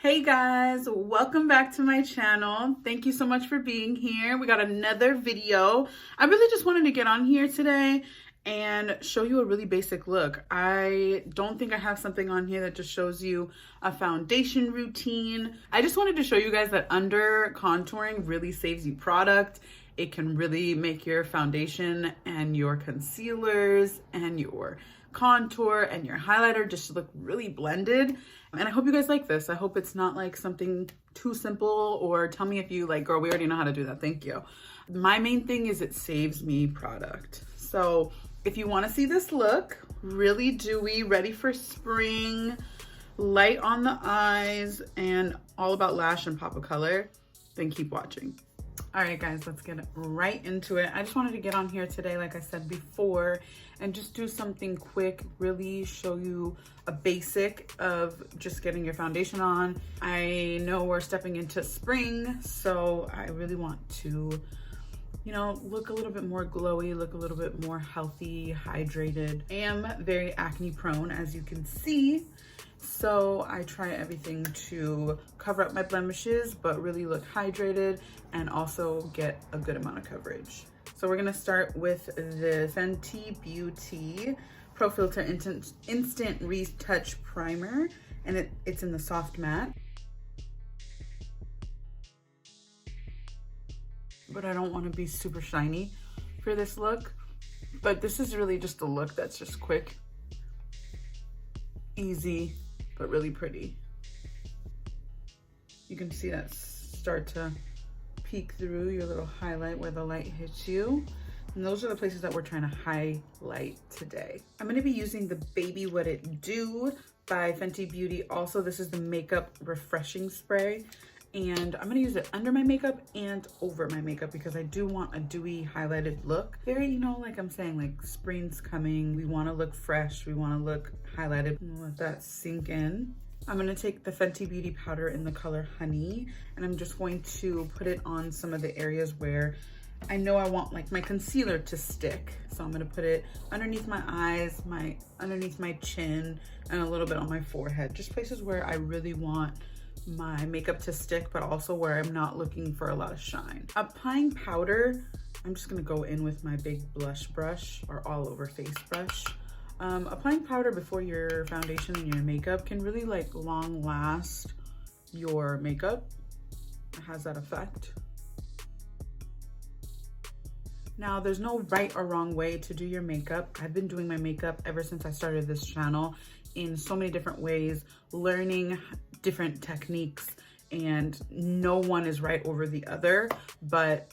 Hey guys, welcome back to my channel. Thank you so much for being here. We got another video. I really just wanted to get on here today and show you a really basic look. I don't think I have something on here that just shows you a foundation routine. I just wanted to show you guys that under contouring really saves you product. It can really make your foundation and your concealers and your contour and your highlighter just look really blended. And I hope you guys like this. I hope it's not like something too simple, or tell me if you like, girl, we already know how to do that. Thank you. My main thing is it saves me product. So if you want to see this look, really dewy, ready for spring, light on the eyes, and all about lash and pop of color, then keep watching. All right, guys, let's get right into it. I just wanted to get on here today, like I said before, and just do something quick, really show you a basic of just getting your foundation on. I know we're stepping into spring, so I really want to, you know, look a little bit more glowy, look a little bit more healthy, hydrated. I am very acne prone, as you can see. So I try everything to cover up my blemishes, but really look hydrated and also get a good amount of coverage. So we're gonna start with the Fenty Beauty Pro Filter Instant Retouch Primer, and it's in the soft matte. But I don't wanna be super shiny for this look. But this is really just a look that's just quick, easy, but really pretty. You can see that start to peek through your little highlight where the light hits you. And those are the places that we're trying to highlight today. I'm gonna be using the Baby What It Do by Fenty Beauty. Also, this is the Makeup Refreshing Spray. And I'm gonna use it under my makeup and over my makeup because I do want a dewy highlighted look. Very, you know, like I'm saying, like spring's coming. We wanna look fresh, we wanna look highlighted. Let that sink in. I'm gonna take the Fenty Beauty powder in the color Honey, and I'm just going to put it on some of the areas where I know I want like my concealer to stick. So I'm gonna put it underneath my eyes, underneath my chin, and a little bit on my forehead. Just places where I really want my makeup to stick, but also where I'm not looking for a lot of shine. Applying powder, I'm just gonna go in with my big blush brush or all over face brush. Applying powder before your foundation and your makeup can really like long last your makeup. It has that effect. Now, there's no right or wrong way to do your makeup. I've been doing my makeup ever since I started this channel in so many different ways, learning different techniques, and no one is right over the other, but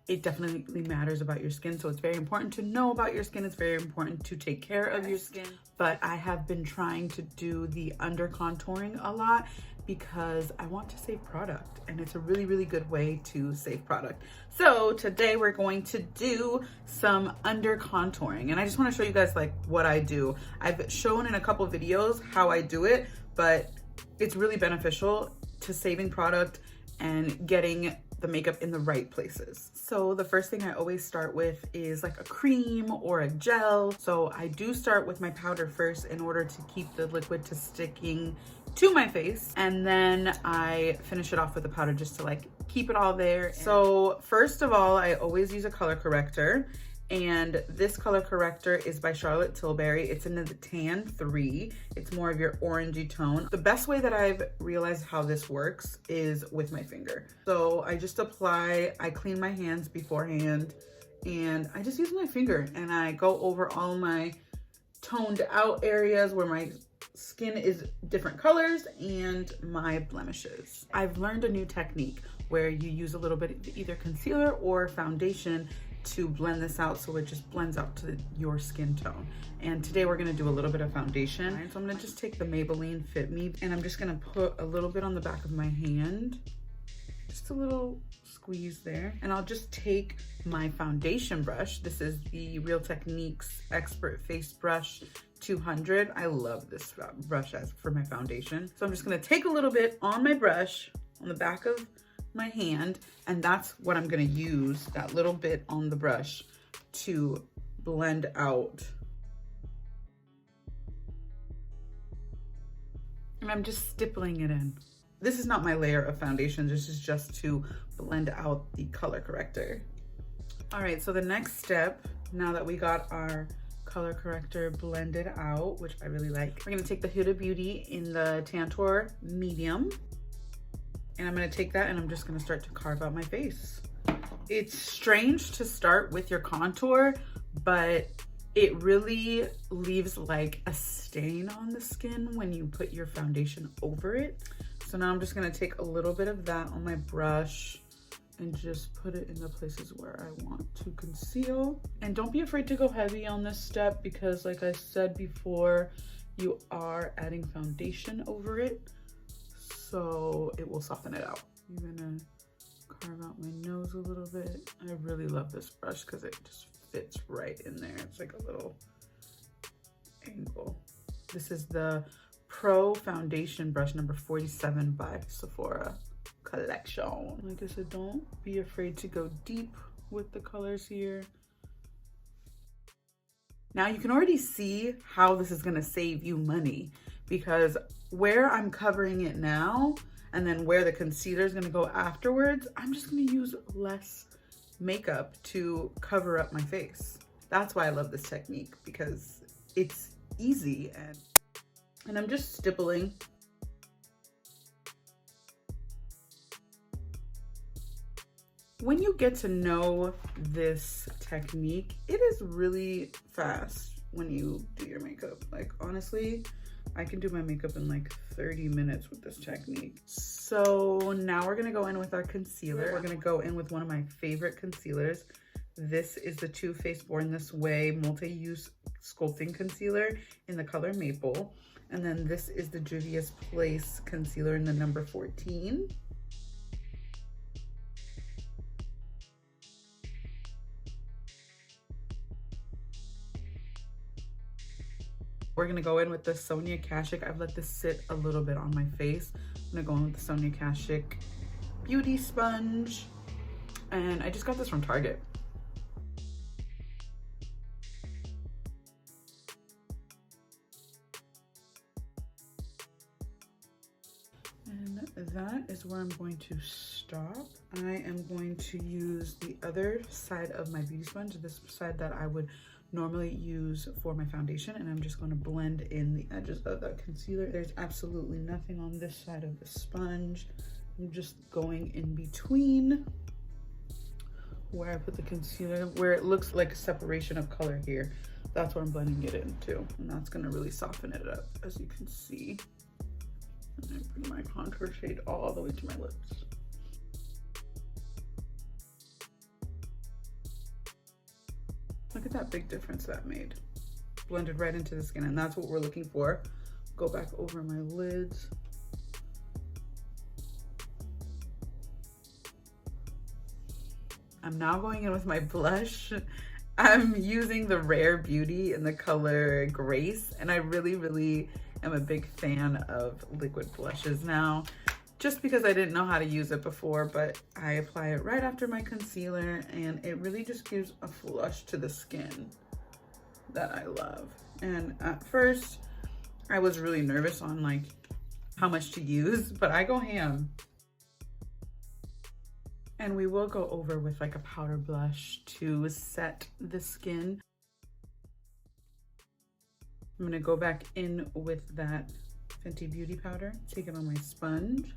it definitely matters about your skin. So it's very important to know about your skin. It's very important to take care of your skin. But I have been trying to do the under contouring a lot because I want to save product, and it's a really, really good way to save product. So today we're going to do some under contouring, and I just want to show you guys like what I do. I've shown in a couple of videos how I do it, but it's really beneficial to saving product and getting the makeup in the right places. So the first thing I always start with is like a cream or a gel. So I do start with my powder first in order to keep the liquid to sticking to my face, and then I finish it off with the powder just to like keep it all there. So first of all, I always use a color corrector, and this color corrector is by Charlotte Tilbury. It's in the tan 3. It's more of your orangey tone. The best way that I've realized how this works is with my finger. So I just apply, I clean my hands beforehand, and I just use my finger and I go over all my toned out areas where my skin is different colors and my blemishes. I've learned a new technique where you use a little bit of either concealer or foundation to blend this out so it just blends out to your skin tone. And today we're gonna do a little bit of foundation. So I'm gonna just take the Maybelline Fit Me, and I'm just gonna put a little bit on the back of my hand, just a little squeeze there. And I'll just take my foundation brush. This is the Real Techniques Expert Face Brush 200. I love this brush as for my foundation. So I'm just gonna take a little bit on my brush on the back of my hand, and that's what I'm gonna use, that little bit on the brush, to blend out. And I'm just stippling it in. this is not my layer of foundation. This is just to blend out the color corrector. All right, so the next step, now that we got our color corrector blended out, which I really like, we're gonna take the Huda Beauty in the Tantour medium, and I'm gonna take that and I'm just gonna start to carve out my face. It's strange to start with your contour, but it really leaves like a stain on the skin when you put your foundation over it. So now I'm just gonna take a little bit of that on my brush and just put it in the places where I want to conceal. And don't be afraid to go heavy on this step because, like I said before, you are adding foundation over it, so it will soften it out. I'm gonna carve out my nose a little bit. I really love this brush because it just fits right in there. It's like a little angle. This is the Pro Foundation brush number 47 by Sephora collection. Like I said, don't be afraid to go deep with the colors here. Now you can already see how this is gonna save you money, because where I'm covering it now and then where the concealer is gonna go afterwards, I'm just gonna use less makeup to cover up my face. That's why I love this technique, because it's easy. And I'm just stippling. When you get to know this technique, it is really fast when you do your makeup. Like, honestly, I can do my makeup in like 30 minutes with this technique. So now we're gonna go in with our concealer. We're gonna go in with one of my favorite concealers. This is the Too Faced Born This Way multi-use sculpting concealer in the color Maple. And then this is the Juvia's Place concealer in the number 14. We're gonna go in with the Sonia Kashuk. I've let this sit a little bit on my face. I'm gonna go in with the Sonia Kashuk Beauty Sponge. And I just got this from Target. And that is where I'm going to stop. I am going to use the other side of my beauty sponge, this side that I would normally use for my foundation, and I'm just going to blend in the edges of the concealer. There's absolutely nothing on this side of the sponge. I'm just going in between where I put the concealer, where it looks like a separation of color here. That's what I'm blending it into, and that's going to really soften it up, as you can see. And I bring my contour shade all the way to my lips. Look at that big difference that made. Blended right into the skin, and that's what we're looking for. Go back over my lids. I'm now going in with my blush. I'm using the Rare Beauty in the color Grace, and I really am a big fan of liquid blushes now, just because I didn't know how to use it before, but I apply it right after my concealer, and it really just gives a flush to the skin that I love. And at first, I was really nervous on like how much to use, but I go ham. And we will go over with like a powder blush to set the skin. I'm gonna go back in with that Fenty Beauty powder, take it on my sponge.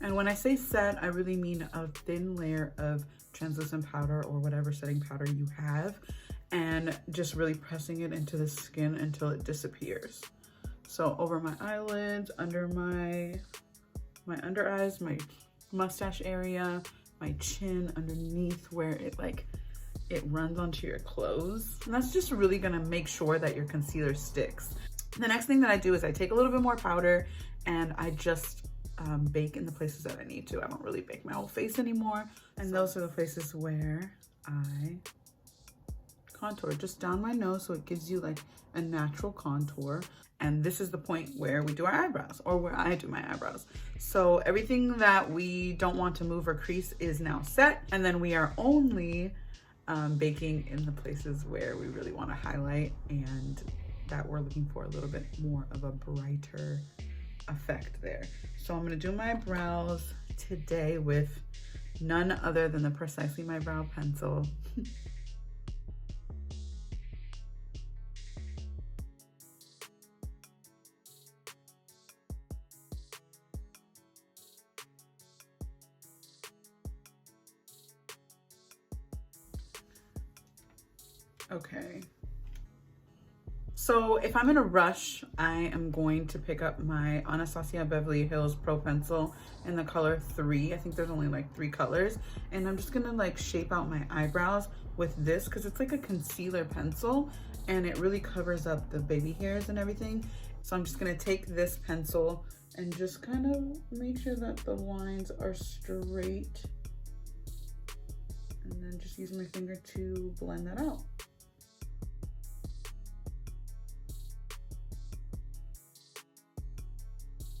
And when I say set, I really mean a thin layer of translucent powder or whatever setting powder you have, and just really pressing it into the skin until it disappears. So over my eyelids, under my under eyes, my mustache area, my chin, underneath where it runs onto your clothes. And that's just really gonna make sure that your concealer sticks. The next thing that I do is I take a little bit more powder and I just bake in the places that I need to. I don't really bake my whole face anymore. And those are the places where I contour, just down my nose, so it gives you like a natural contour. And this is the point where we do our eyebrows, or where I do my eyebrows. So everything that we don't want to move or crease is now set. And then we are only baking in the places where we really want to highlight and that we're looking for a little bit more of a brighter effect there. So I'm gonna do my brows today with none other than the Precisely My Brow pencil. Okay. So if I'm in a rush, I am going to pick up my Anastasia Beverly Hills Pro Pencil in the color 3. I think there's only like 3 colors. And I'm just gonna like shape out my eyebrows with this because it's like a concealer pencil and it really covers up the baby hairs and everything. So I'm just gonna take this pencil and just kind of make sure that the lines are straight. And then just use my finger to blend that out.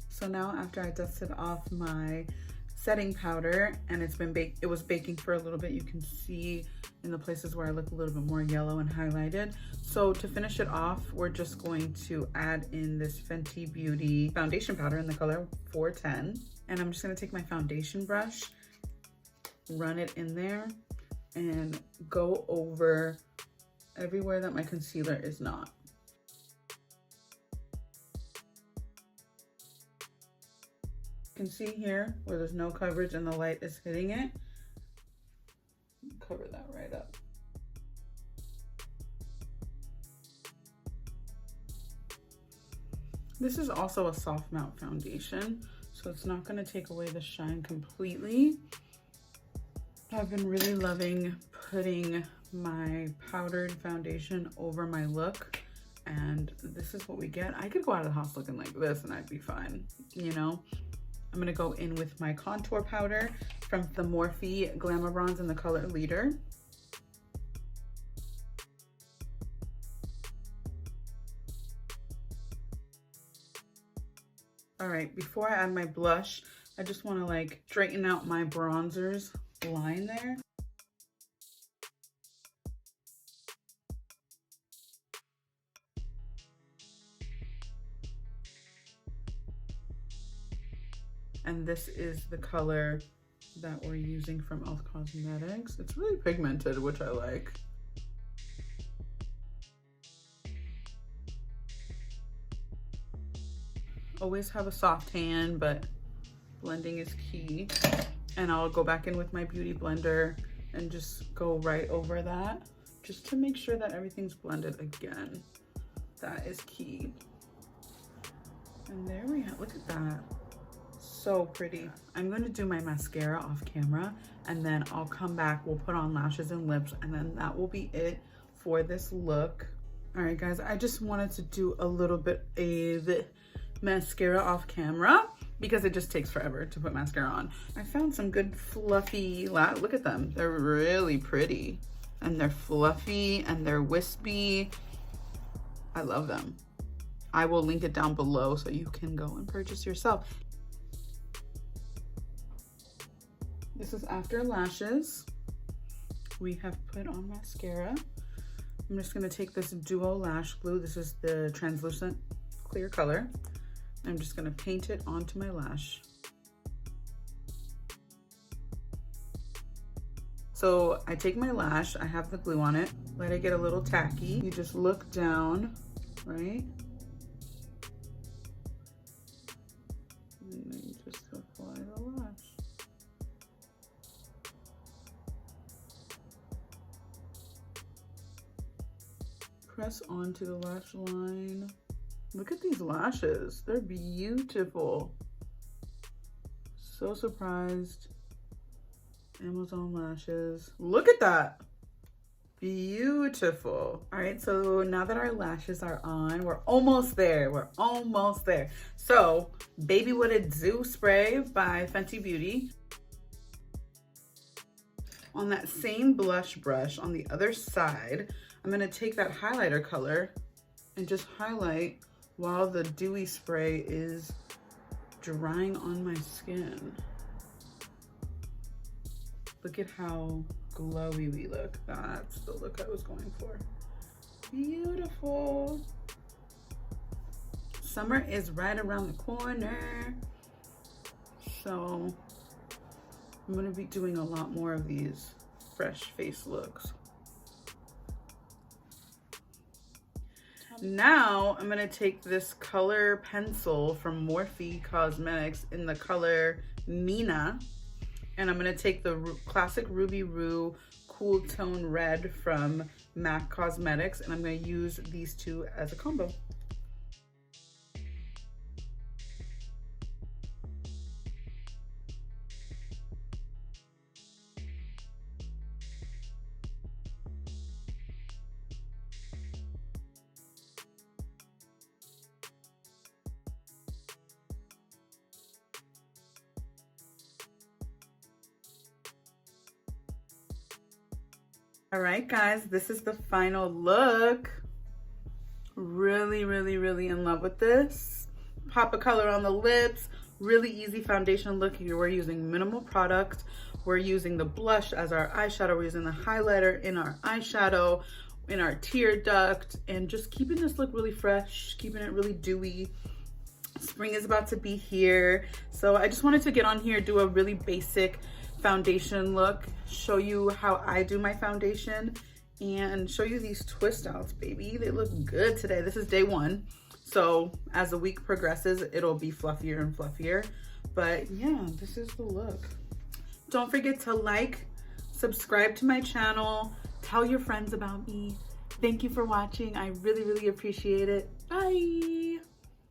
So now after I dusted off my setting powder and it was baking for a little bit, you can see in the places where I look a little bit more yellow and highlighted. So to finish it off, we're just going to add in this Fenty Beauty foundation powder in the color 410. And I'm just gonna take my foundation brush, run it in there, and go over everywhere that my concealer is not. You can see here where there's no coverage and the light is hitting it. Cover that right up. This is also a soft matte foundation, so it's not going to take away the shine completely. I've been really loving putting my powdered foundation over my look, and this is what we get. I could go out of the house looking like this and I'd be fine, you know? I'm gonna go in with my contour powder from the Morphe Glammabronze in the color Leader. All right, before I add my blush, I just wanna like straighten out my bronzer's line there. And this is the color that we're using from E.L.F Cosmetics. It's really pigmented, which I like. Always have a soft hand, but blending is key. And I'll go back in with my beauty blender and just go right over that, just to make sure that everything's blended again. That is key. And there we have, look at that. So pretty. I'm going to do my mascara off camera and then I'll come back, we'll put on lashes and lips, and then that will be it for this look. All right guys, I just wanted to do a little bit of mascara off camera because it just takes forever to put mascara on. I found some good fluffy, look at them. They're really pretty and they're fluffy and they're wispy. I love them. I will link it down below so you can go and purchase yourself. This is after lashes. We have put on mascara. I'm just gonna take this Duo Lash Glue. This is the translucent clear color. I'm just gonna paint it onto my lash. So I take my lash, I have the glue on it, let it get a little tacky. You just look down, right? And then you just apply the lash. Press onto the lash line. Look at these lashes. They're beautiful. So surprised. Amazon lashes. Look at that. Beautiful. All right, so now that our lashes are on, we're almost there. We're almost there. So, Baby What It Do Spray by Fenty Beauty. On that same blush brush on the other side, I'm gonna take that highlighter color and just highlight while the dewy spray is drying on my skin. Look at how glowy we look. That's the look I was going for. Beautiful. Summer is right around the corner. So I'm gonna be doing a lot more of these fresh face looks. Now I'm gonna take this color pencil from Morphe Cosmetics in the color Mina, and I'm gonna take the classic Ruby Roo Cool Tone Red from MAC Cosmetics, and I'm gonna use these two as a combo. All right, guys, this is the final look. Really, really, really in love with this. Pop of color on the lips. Really easy foundation look. We're using minimal product. We're using the blush as our eyeshadow. We're using the highlighter in our eyeshadow, in our tear duct, and just keeping this look really fresh, keeping it really dewy. Spring is about to be here. So I just wanted to get on here, do a really basic foundation look, show you how I do my foundation, and show you these twist outs, baby. They look good today. This is day one, so as the week progresses it'll be fluffier and fluffier, but yeah, this is the look. Don't forget to like, subscribe to my channel, tell your friends about me. Thank you for watching. I really, really appreciate it. Bye.